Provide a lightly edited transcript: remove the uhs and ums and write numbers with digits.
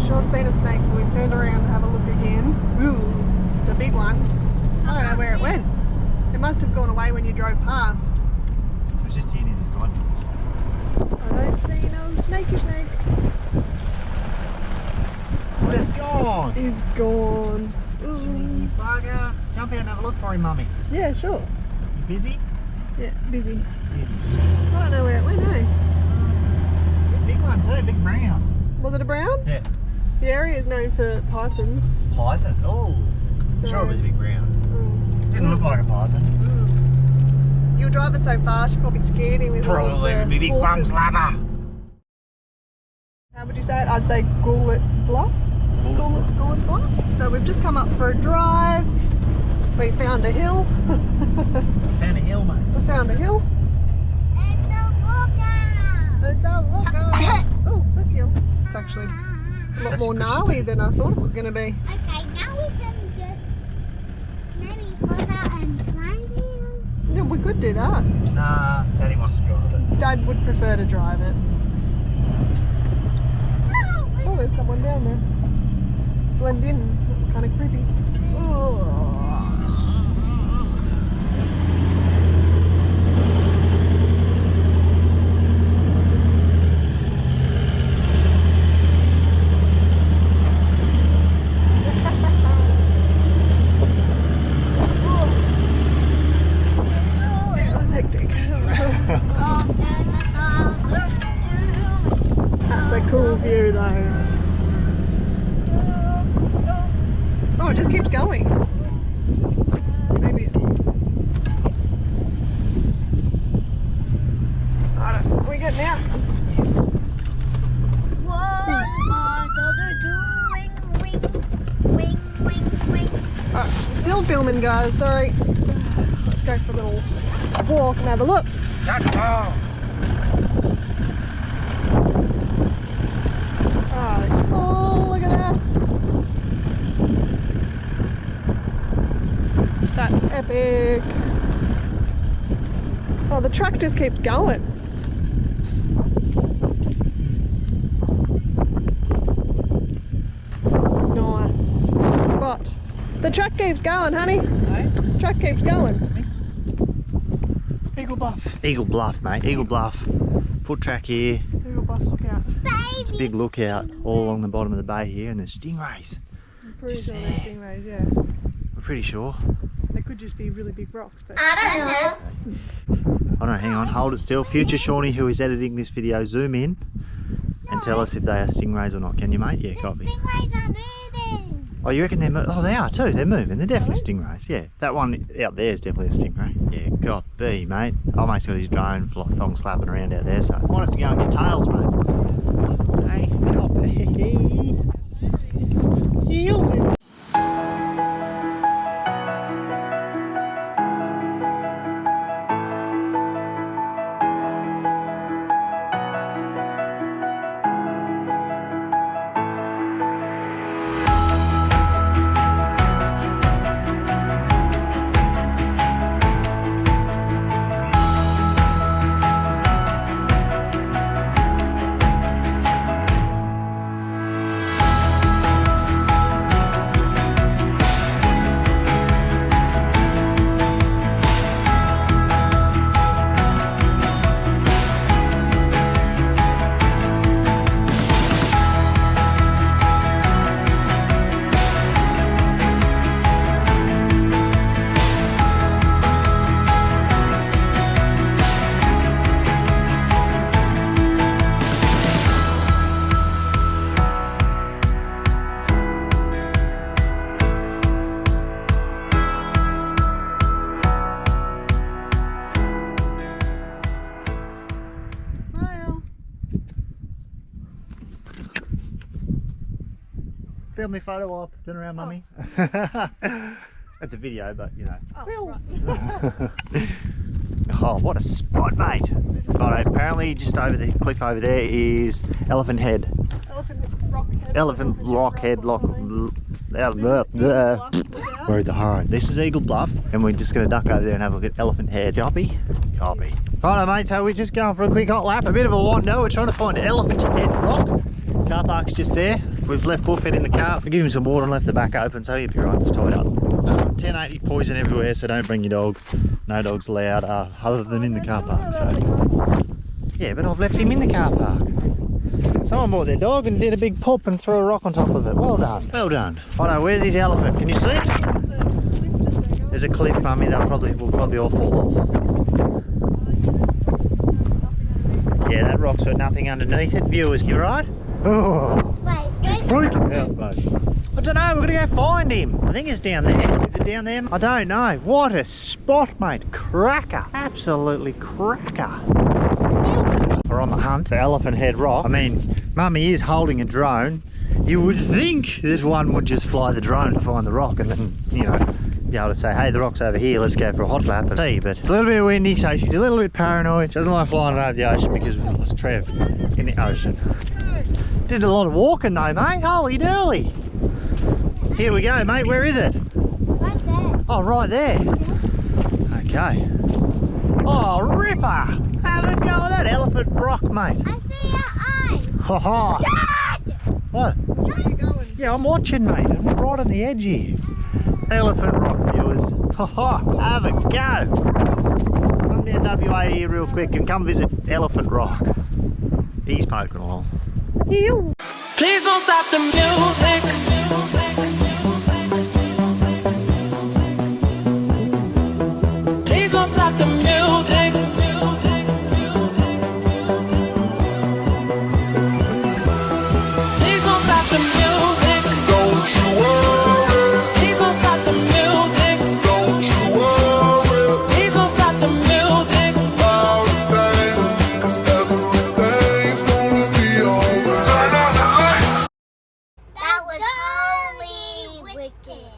Sean's seen a snake, so he's turned around to have a look again. Ooh, it's a big one. I don't know where it went. It must have gone away when you drove past. It was just here near this line. I don't see no snakey snake. Oh, it's gone. He's gone. You bugger. Jump out and have a look for him, mummy. Yeah, sure. You busy? Yeah, busy. Yeah. I don't know where it went, eh? Big one too, big brown. Was it a brown? Yeah. The area is known for pythons. Python? Oh. So, Sure it was a big brown. Didn't look like a python. You were driving so fast, you probably scared him with all Probably the a big thumb horses. slapper. How would you say it? I'd say Gullet Bluff. Gullet Bluff. So we've just come up for a drive. We found a hill. Found a hill, mate. We found a hill. It's a lookout. Oh, that's you. It's actually a lot more gnarly than I thought it was going to be. Okay, now we can just maybe put out and climb here. Yeah, we could do that. Nah, Daddy wants to drive it. Dad would prefer to drive it. Oh, there's someone down there. Blend in. That's kind of creepy. Oh. That's hectic. That's a cool view though. Oh, it just keeps going. Maybe it... I don't... We're getting out. Still filming, guys. Sorry. Let's go for a little walk and have a look. Oh, look at that. That's epic. Oh, the truck just keeps going. Nice. Nice spot. The truck keeps going, honey. Hey? Truck keeps going. Eagle Bluff. Eagle Bluff, mate. Eagle Bluff. Foot track here. Eagle Bluff, look out. It's a big lookout all along the bottom of the bay here, and there's stingrays. I'm pretty sure they're stingrays, yeah. We're pretty sure. They could just be really big rocks, but... I don't know. I don't know, hang on, hold it still. Future Shawnee, who is editing this video, zoom in and tell us if they are stingrays or not. Can you, mate? Yeah, The copy. stingrays are moving. Oh, you reckon they're oh, they are too. They're moving. They're definitely stingrays. Yeah, that one out there is definitely a stingray. Yeah, copy, mate. Oh, mate's got his drone thong slapping around out there, so I might have to go and get tails, mate. Hey, copy. Yield. Film me photo op. Turn around, mummy. That's a video, but you know. Oh, right. Oh, what a spot, mate. Right, apparently just over the cliff over there is Elephant Head. Elephant Rock Head. Where the hard. This is Eagle Bluff, and we're just going to duck over there and have a look at Elephant Head. Copy? Copy. Righto, mate, so we're just going for a quick hot lap. A bit of a wander. We're trying to find Elephant Head Rock. Car park's just there. We've left Bullfed in the car. We give him some water and left the back open, so he'll be right, just tied up. 1080 poison everywhere, so don't bring your dog. No dogs allowed other than in the car park. So yeah, but I've left him in the car park. Someone bought their dog and did a big pop and threw a rock on top of it. Well done, well done. I know, where's his elephant? Can you see it? There's a cliff, mummy. They'll probably all fall off. Yeah, that rock's got nothing underneath it. Viewers, you right? Oh, she's freaking out, mate. I don't know, we're gonna go find him. I think it's down there. Is it down there? I don't know. What a spot, mate. Cracker. Absolutely cracker. We're on the hunt for Elephant Head Rock. I mean, Mummy is holding a drone. You would think this one would just fly the drone to find the rock and then, you know, be able to say, hey, the rock's over here, let's go for a hot lap and see. But it's a little bit windy, so she's a little bit paranoid. She doesn't like flying over the ocean because we lost Trev in the ocean. Did a lot of walking though, mate. Holy dooly. Here we go, mate. Where is it? Right there. Oh, right there. Okay. Oh, ripper. Have a go with that elephant rock, mate. I see your eye. Ha ha. Dad! What? Where are you going? Yeah, I'm watching, mate. I'm right on the edge here. Elephant rock, viewers. Ha ha. Have a go. Come down WA here real quick and come visit Elephant Rock. He's poking along. Ew. Please don't stop the music. Please don't stop the music. Please don't stop the music. Don't you worry, Please don't stop the music. don't you worry Please don't stop the music. about a thing, 'cause everything's gonna be alright. That was totally wicked.